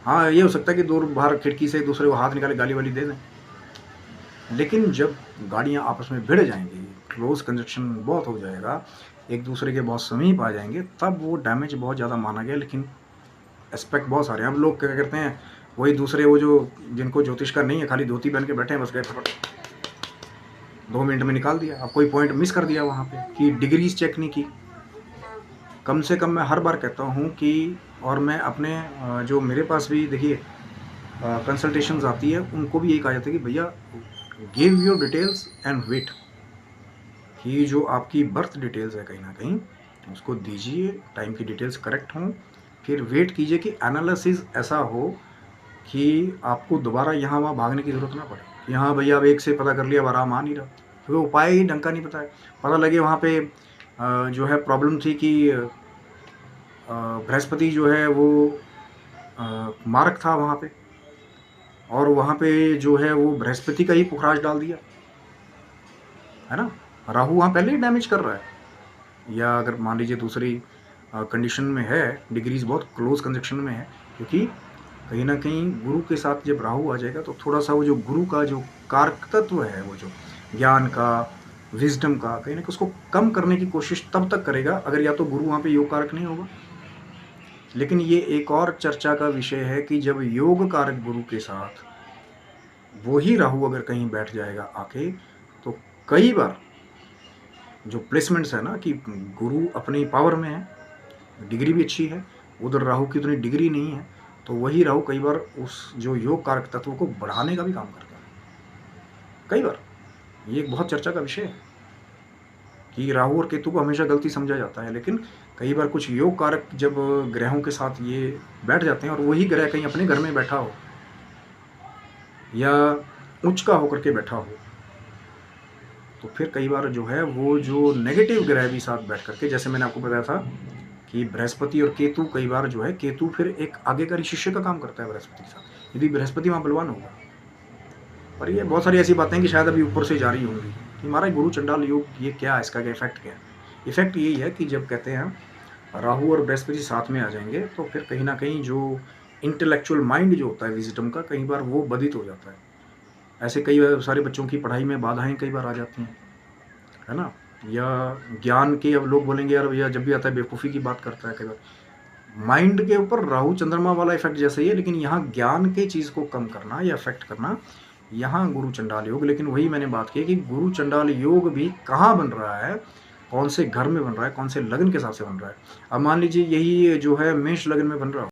हाँ, ये हो सकता है कि दूर बाहर खिड़की से एक दूसरे को हाथ निकाले गाली वाली दे दें। लेकिन जब गाड़ियाँ आपस में भिड़ जाएंगी, क्लोज कंजक्शन बहुत हो जाएगा, एक दूसरे के बहुत समीप आ जाएंगे, तब वो डैमेज बहुत ज़्यादा माना गया। लेकिन एस्पेक्ट बहुत सारे हैं। अब लोग क्या करते हैं, वही दूसरे वो जो जिनको ज्योतिष का नहीं है, खाली धोती पहन के बैठे हैं, बस गए फटाफट 2 मिनट में निकाल दिया। अब कोई पॉइंट मिस कर दिया वहाँ पे कि डिग्रीज चेक नहीं की। कम से कम मैं हर बार कहता हूँ कि, और मैं अपने जो मेरे पास भी देखिए कंसल्टेशंस आती है, उनको भी यही कहा जाता है कि भैया give your details and wait, कि जो आपकी बर्थ डिटेल्स है कहीं ना कहीं उसको दीजिए, टाइम की डिटेल्स करेक्ट हों, फिर वेट कीजिए कि एनालिसिस ऐसा हो कि आपको दोबारा यहाँ वहाँ भागने की ज़रूरत ना पड़े कि हाँ भैया अब एक से पता कर लिया, अब आराम आ नहीं रहा, क्योंकि उपाय ही ढंग का नहीं पता है। पता लगे वहाँ पे जो है प्रॉब्लम थी कि बृहस्पति जो है वो मारक था वहाँ पे, और वहाँ पे जो है वो बृहस्पति का ही पुखराज डाल दिया है ना। राहु वहाँ पहले ही डैमेज कर रहा है। या अगर मान लीजिए दूसरी कंडीशन में है, डिग्रीज बहुत क्लोज कंजक्शन में है, क्योंकि कहीं ना कहीं गुरु के साथ जब राहु आ जाएगा तो थोड़ा सा वो जो गुरु का जो कारक तत्व है, वो जो ज्ञान का, विजडम का, कहीं ना कहीं उसको कम करने की कोशिश तब तक करेगा अगर या तो गुरु वहाँ पे योग कारक नहीं होगा। लेकिन ये एक और चर्चा का विषय है कि जब योग कारक गुरु के साथ वही राहु अगर कहीं बैठ जाएगा आके, तो कई बार जो प्लेसमेंट्स है ना कि गुरु अपनी पावर में है, डिग्री भी अच्छी है, उधर राहु की उतनी डिग्री नहीं है, तो वही राहु कई बार उस जो योग कारक तत्व को बढ़ाने का भी काम करता है। कई बार ये एक बहुत चर्चा का विषय है कि राहु और केतु को हमेशा गलती समझा जाता है, लेकिन कई बार कुछ योग कारक जब ग्रहों के साथ ये बैठ जाते हैं और वही ग्रह कहीं अपने घर में बैठा हो या उच्च का होकर के बैठा हो, तो फिर कई बार जो है वो जो नेगेटिव ग्रह भी साथ बैठ करके, जैसे मैंने आपको बताया था कि बृहस्पति और केतु, कई बार जो है केतु फिर एक आगे शिष्य का काम करता है बृहस्पति के साथ, यदि बृहस्पति वहाँ बलवान होगा। पर ये बहुत सारी ऐसी बातें कि शायद अभी ऊपर से जारी होंगी कि महाराज गुरु चंडाल योग ये क्या है, इसका क्या इफेक्ट क्या है। इफेक्ट यही है कि जब कहते हैं राहु और बृहस्पति साथ में आ जाएंगे तो फिर कहीं ना कहीं जो इंटेलेक्चुअल माइंड जो होता है विजडम का, कई बार वो बाधित हो जाता है। ऐसे कई सारे बच्चों की पढ़ाई में बाधाएं कई बार आ जाती हैं, है ना। या ज्ञान के, अब लोग बोलेंगे यार भैया जब भी आता है बेवकूफ़ी की बात करता है कई बार। माइंड के ऊपर राहु चंद्रमा वाला इफेक्ट जैसे ही है, लेकिन यहाँ ज्ञान के चीज़ को कम करना या इफेक्ट करना, यहाँ गुरु चंडाल योग। लेकिन वही मैंने बात की कि गुरु चंडाल योग भी कहाँ बन रहा है, कौन से घर में बन रहा है, कौन से लग्न के हिसाब से बन रहा है। अब मान लीजिए यही जो है मेष लग्न में बन रहा हो,